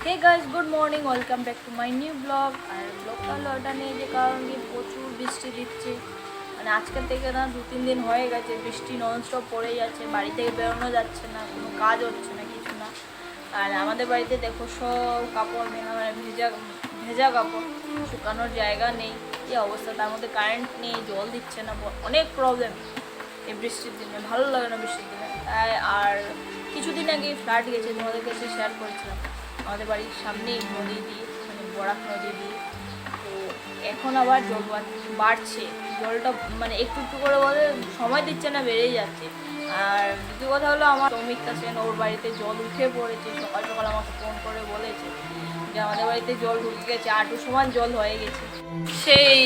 Hey guys, good morning. Welcome back to my new vlog. আর ব্লগটা হলো ওটা নিয়ে যে কারণ কি প্রচুর বৃষ্টি দিচ্ছে, মানে আজকের থেকে না 2-3 দিন হয়ে গেছে বৃষ্টি ননস্টপ পড়ে যাচ্ছে, বাড়ি থেকে বেরোনো যাচ্ছে না, কোনো কাজ হচ্ছে না, কিছু না। আর আমাদের বাড়িতে দেখো সব কাপড় মেলা, মানে ভেজা ভেজা কাপড়, শুকানোর জায়গা নেই, এই অবস্থা। তার মধ্যে কারেন্ট নেই, জল দিচ্ছে না, অনেক প্রবলেম এই বৃষ্টির দিনে। ভালো লাগে না বৃষ্টির দিনে। আর কিছুদিন আগে ফ্লাড গেছে, তোমাদের কাছে শেয়ার করেছিলাম, আমাদের বাড়ির সামনেই নদী দিয়ে, মানে বরাক নদী দিয়ে। তো এখন আবার জল বাড়ছে, জলটা মানে একটু একটু করে বলে সময় দিচ্ছে না, বেড়েই যাচ্ছে। আর দ্বিতীয় কথা হলো আমার শ্রমিকটা সেন, ওর বাড়িতে জল উঠে পড়েছে। সকাল সকাল আমাকে ফোন করে বলেছে যে আমাদের বাড়িতে জল ঢুকে গেছে, আঁটু সমান জল হয়ে গেছে। সেই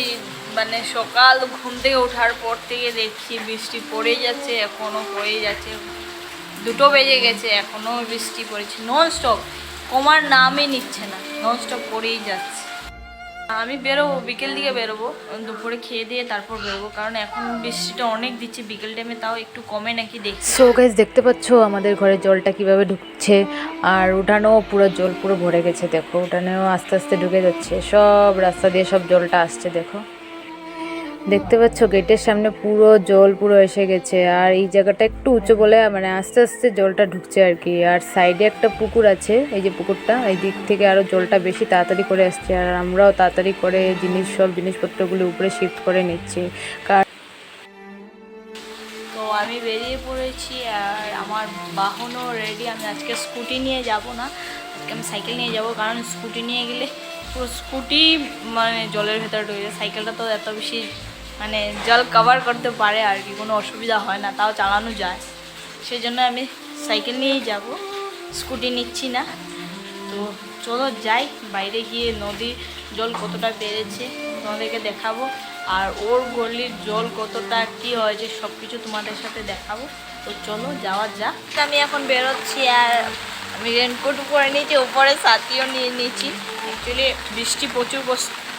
মানে সকাল ঘুম থেকে ওঠার পর থেকে দেখছি বৃষ্টি পড়েই যাচ্ছে, এখনও পড়েই যাচ্ছে। 2টো বেজে গেছে, এখনও বৃষ্টি পড়েছে ননস্টপ, কমার নামই নিচ্ছে না, ননস্টপ পড়েই যাচ্ছে। আমি বেরোবো, বিকেল দিকে বেরোবো, দুপুরে খেয়ে দিয়ে তারপর বেরোবো, কারণ এখন বৃষ্টিটা অনেক দিচ্ছে। বিকেল টাইমে তাও একটু কমে নাকি দেখছি। সো গাইস, দেখতে পাচ্ছ আমাদের ঘরে জলটা কিভাবে ঢুকছে, আর উঠানেও পুরো জল পুরো ভরে গেছে। দেখো উঠানেও আস্তে আস্তে ঢুকে যাচ্ছে, সব রাস্তা দিয়ে সব জলটা আসছে। দেখো দেখতে পাচ্ছ গেটের সামনে পুরো জল পুরো এসে গেছে। আর এই জায়গাটা একটু উঁচু বলে মানে আস্তে আস্তে জলটা ঢুকছে আর কি। আর সাইডে একটা পুকুর আছে, এই যে পুকুরটা, এই দিক থেকে আরও জলটা বেশি তাড়াতাড়ি করে আসছে। আর আমরাও তাড়াতাড়ি করে সব জিনিসপত্রগুলো উপরে শিফট করে নিচ্ছি। কারণ তো আমি বেরিয়ে পড়েছি, আর আমার বাহনও রেডি। আমি আজকে স্কুটি নিয়ে যাব না, আজকে আমি সাইকেল নিয়ে যাব, কারণ স্কুটি নিয়ে গেলে পুরো স্কুটি মানে জলের ভেতরে ঢুকে যায়। সাইকেলটা তো এত বেশি মানে জল কভার করতে পারে আর কি, কোনো অসুবিধা হয় না, তাও চালানো যায়। সেই জন্য আমি সাইকেল নিয়েই যাব, স্কুটি নিচ্ছি না। তো চলো যাই, বাইরে গিয়ে নদীর জল কতটা বেড়েছে তোমাদেরকে দেখাবো, আর ওর গলির জল কতটা কী হয়েছে সব কিছু তোমাদের সাথে দেখাবো। তো চলো যাওয়া যাক। আমি এখন বেরোচ্ছি, আর আমি রেনকোট পরে নিয়েছি, উপরে ছাতিও নিয়ে নিয়েছি। অ্যাকচুয়ালি বৃষ্টি প্রচুর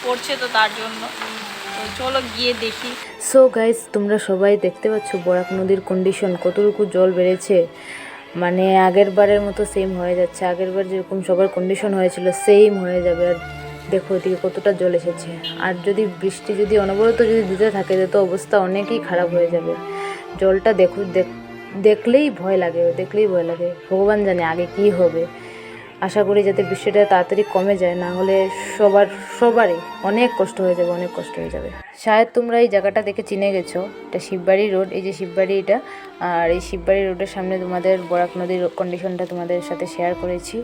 পড়ছে তো তার জন্য। তো চলো গিয়ে দেখি। সো গাইস, তোমরা সবাই দেখতে পাচ্ছ বরাক নদীর কন্ডিশন, কতটুকু জল বেড়েছে। মানে আগের বারের মতো সেম হয়ে যাচ্ছে, আগের বার যেরকম সবার কন্ডিশন হয়েছিল সেম হয়ে যাবে। আর দেখো এদিকে কতটা জল এসেছে। আর যদি বৃষ্টি যদি অনবরত যদি দিতে থাকে তো অবস্থা অনেকই খারাপ হয়ে যাবে। জলটা দেখলেই ভয় লাগে, দেখলেই ভয় লাগে। ভগবান জানে আগে কি হবে। আশা করি যাতে বৃষ্টিটা তাড়াতাড়ি কমে যায়, না হলে সবারই অনেক কষ্ট হয়ে যাবে, অনেক কষ্ট হয়ে যাবে। শায়দ তোমরা এই জায়গাটা দেখে চিনে গেছো, এটা শিববাড়ি রোড। এই যে শিববাড়ি এটা, আর এই শিববাড়ি রোডের সামনে তোমাদের বরাক নদীর কন্ডিশনটা তোমাদের সাথে শেয়ার করেছি।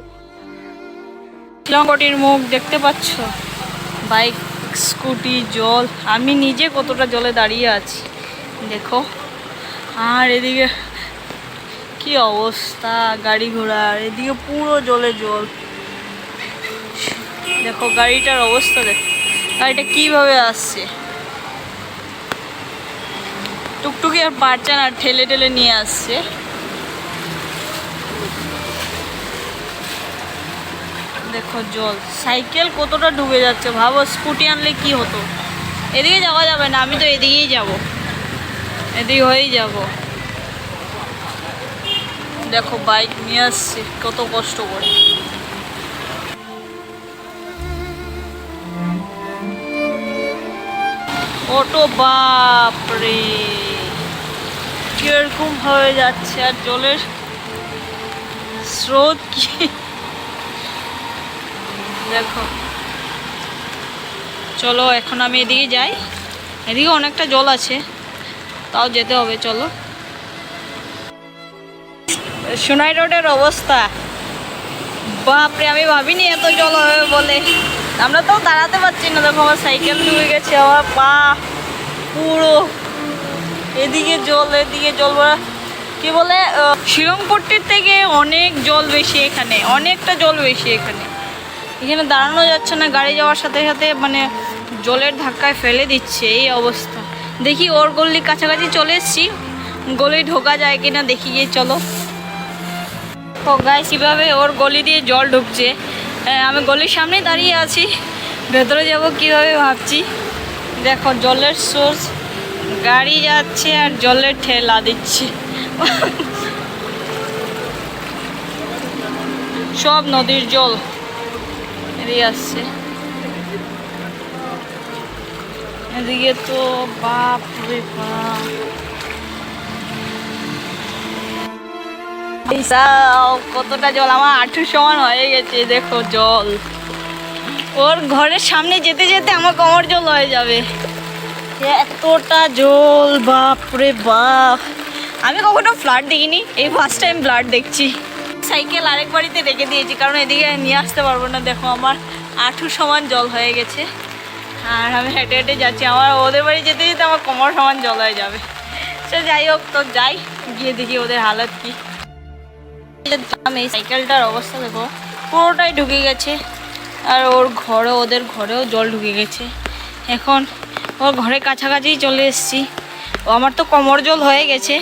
লঙ্গটির মুখ দেখতে পাচ্ছ, বাইক স্কুটি জল, আমি নিজে কতটা জলে দাঁড়িয়ে আছি দেখো। আর এদিকে কি অবস্থা গাড়ি ঘোড়ার, এদিকে পুরো জলে জল। দেখো গাড়িটার অবস্থা, দেখো গাড়িটা কিভাবে আসছে, টুকটুকি আর পারছে না, ঠেলে ঠেলে নিয়ে আসছে। দেখো জল, সাইকেল কতটা ডুবে যাচ্ছে ভাবো। স্কুটি আনলে কি হতো। এদিকে যাওয়া যাবে না, আমি তো এদিকেই যাব, এদিকে হয়েই যাব। দেখো বাইক নিয়ে আসছে কত কষ্ট করে। অটো বাপরে কিরকম হয়ে যাচ্ছে, আর জলের স্রোত কি দেখো। চলো এখন আমি এদিকে যাই, এদিকে অনেকটা জল আছে, তাও যেতে হবে। চলো। সোনাই রোডের অবস্থা বাপরে, আমি ভাবিনি এত জল হবে বলে। আমরা তো দাঁড়াতে পারছি না, দেখো আমার সাইকেল ডুবে গেছে, আমার পা পুরো এদিকে জল, এদিকে জল ভরা। কি বলে শিলংপট্টির থেকে অনেক জল বেশি এখানে, অনেকটা জল বেশি এখানে। এখানে দাঁড়ানো যাচ্ছে না, গাড়ি যাওয়ার সাথে সাথে মানে জলের ধাক্কায় ফেলে দিচ্ছে, এই অবস্থা। দেখি ওর গলির কাছাকাছি চলে এসছি, গলি ঢোকা যায় কিনা দেখি গিয়ে। চলো। ও গাইস, কীভাবে ওর গলি দিয়ে জল ঢুকছে। আমি গলির সামনেই দাঁড়িয়ে আছি, ভেতরে যাব কিভাবে ভাবছি। দেখো জলের সোর্স, গাড়ি যাচ্ছে আর জলের ঠেলা দিচ্ছে, সব নদীর জল এদিকে আসছে, এদিকে তো বাপ রে বাপ, কতটা জল, আমার হাঁটুর সমান হয়ে গেছে। দেখো জল, ওর ঘরের সামনে যেতে যেতে আমার কোমর জল হয়ে যাবে, এতটা জল, বাপ রে বাপ। আমি কখনো ফ্লাড দেখিনি, এই ফার্স্ট টাইম ফ্লাড দেখছি। সাইকেল আরেক বাড়িতে রেখে দিয়েছি, কারণ এদিকে নিয়ে আসতে পারবো না। দেখো আমার হাঁটুর সমান জল হয়ে গেছে, আর আমি হেঁটে হেঁটে যাচ্ছি। আমার ওদের বাড়ি যেতে যেতে আমার কোমর সমান জল হয়ে যাবে। সে যাই হোক, তো যাই, গিয়ে দেখি ওদের হালত কি। এই সাইকেলটার অবস্থা দেখো, পুরোটাই ঢুকে গেছে, আর ওর ঘরে, ওদের ঘরেও জল ঢুকে গেছে। এখন ওর ঘরের কাছাকাছি চলে এসেছি। ও আমার তো কোমর জল হয়ে গেছে,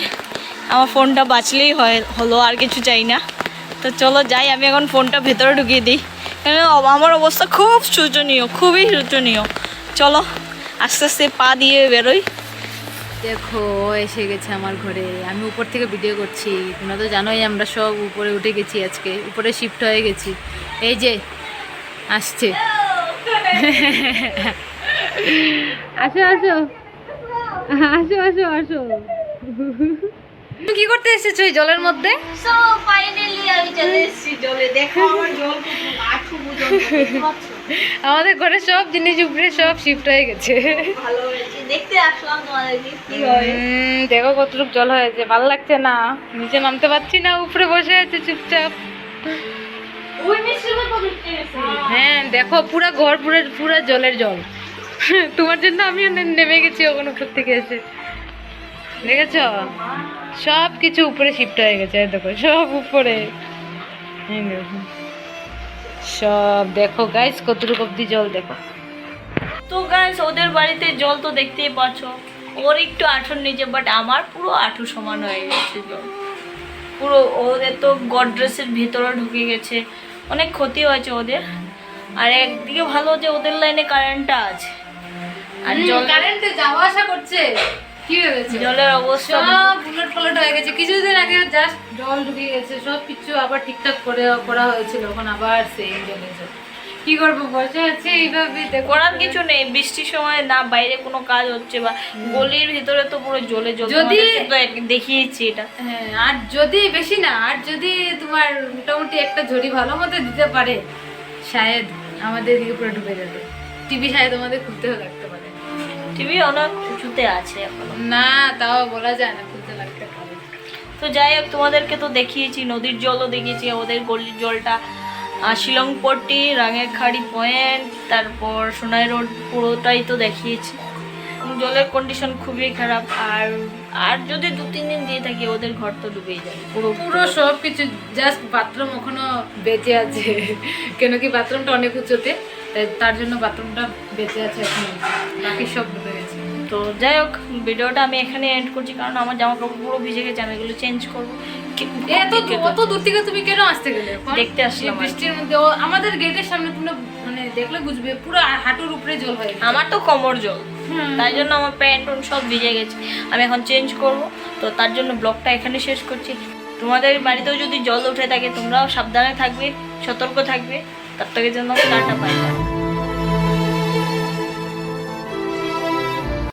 আমার ফোনটা বাঁচলেই হলো, আর কিছু চাই না। তো চলো যাই, আমি এখন ফোনটা ভেতরে ঢুকিয়ে দিই, কারণ আমার অবস্থা খুব শোচনীয়, খুবই শোচনীয়। চলো আস্তে আস্তে পা দিয়ে বেরোই। দেখো এসে গেছে আমার ঘরে, আমি উপর থেকে ভিডিও করছি। তোমরা তো জানোই আমরা সব উপরে উঠে গেছি, আজকে উপরে শিফট হয়ে গেছি। এই যে আসছে, আসো আসো আসো আসো আসো। তুমি কি করতে এসেছো এই জলের মধ্যে? সো ফাইনালি আমি চলে এসেছি জলে। দেখো আমার জল আঠু পর্যন্ত, দেখতে পাচ্ছ? আমাদের ঘরে সব জিনিস উপরে সব শিফট হয়ে গেছে। ভালো হয়েছে, দেখতে আসলাম তোমাদেরকে কি হয়। দেখো কতটুকু জল হয়েছে, ভালো লাগছে না, নিচে নামতে পারছি না, উপরে বসে আছে চুপচাপ। ওই মিষ্টির মতো দেখতে গেছে। হ্যাঁ দেখো পুরো ঘর পুরো পুরো জলের জল। তোমার জন্য আমি নেমে গেছি ওখানে উপর থেকে এসে, দেখেছো সব কিছু উপরে শিফট হয়ে গেছে। এই দেখো সব উপরে, এই দেখো সব, দেখো গাইস কতটুকু অব্দি জল দেখো। তো গাইস ওদের বাড়িতে জল তো দেখতেই পাচ্ছ, ওর একটু আঁঠুর নিচে, বাট আমার পুরো আঁঠু সমান হয়ে গেছে জল পুরো। ওদের তো গডরেজের ভিতরে ঢুকে গেছে, অনেক ক্ষতি হয়েছে ওদের। আর একদিকে ভালো যে ওদের লাইনে কারেন্টটা আছে, আর জল কারেন্টে যাওয়া আসা করছে। কি ভেবেছো? জলের অবস্থা সব উলট পালট হয়ে গেছে। কিছুদিন আগে জাস্ট জল ঢুকে গেছে, সব কিছু আবার ঠিকঠাক করে করা হয়েছিল, এখন আবার সেম জলে জল। কি করবো, বসে আছে এইভাবে। করার কিছু নেই, বৃষ্টির সময় না বাইরে কোনো কাজ হচ্ছে, বা গলির ভিতরে তো পুরো জলে জল। যদি দেখিয়েছি এটা, হ্যাঁ, আর যদি বেশি না, আর যদি তোমার মোটামুটি একটা ঝড়ি ভালো মতো দিতে পারে, শায়দ আমাদের দিকে পুরো ডুবে যাবে। টিভি শায়দ আমাদের খুলতেও লাগতে পারে। টিভি অনেক উঁচুতে আছে এখনো, না তাও বলা যায় না, খুলতে লাগতে পারে। তো যাই হোক, তোমাদেরকে তো দেখিয়েছি, নদীর জলও দেখিয়েছি, ওদের গলির জলটা, শিলংপট্টি, রাঙেরখাড়ি পয়েন্ট, তারপর সোনাই রোড পুরোটাই তো দেখিয়েছি। জলের কন্ডিশন খুবই খারাপ, আর যদি 2-3 দিন দিয়ে থাকি ওদের ঘর তো ডুবেই যাবে পুরো পুরো সব কিছু। জাস্ট বাথরুম এখনো বেঁচে আছে, কেন কি বাথরুমটা অনেক উঁচুতে, তার জন্য বাথরুমটা বেঁচে আছে এখন, বাকি সব ডুবে গেছে। তো যাই হোক, ভিডিওটা আমি এখানে এন্ড করছি, কারণ আমার জামা কাপড় পুরো ভিজে গেছে, আমি এগুলো চেঞ্জ করবো। অত দূর থেকে তুমি কেন আসতে গেলে? দেখতে আসলাম বৃষ্টির মধ্যে আমাদের গেটের সামনে, তুমি মানে দেখলে বুঝবে পুরো হাঁটুর উপরে জল হয়ে গেছে। আমার তো কোমর জল, তাই জন্য আমার প্যান্ট সব ভিজে গেছে, আমি এখন চেঞ্জ করব। তো তার জন্য ব্লগটা এখানে শেষ করছি। তোমাদের বাড়িতেও যদি জল উঠে থাকে, তোমরাও সাবধানে থাকবে, সতর্ক থাকবে। তার থেকে জন্য টাটা, বাই বাই।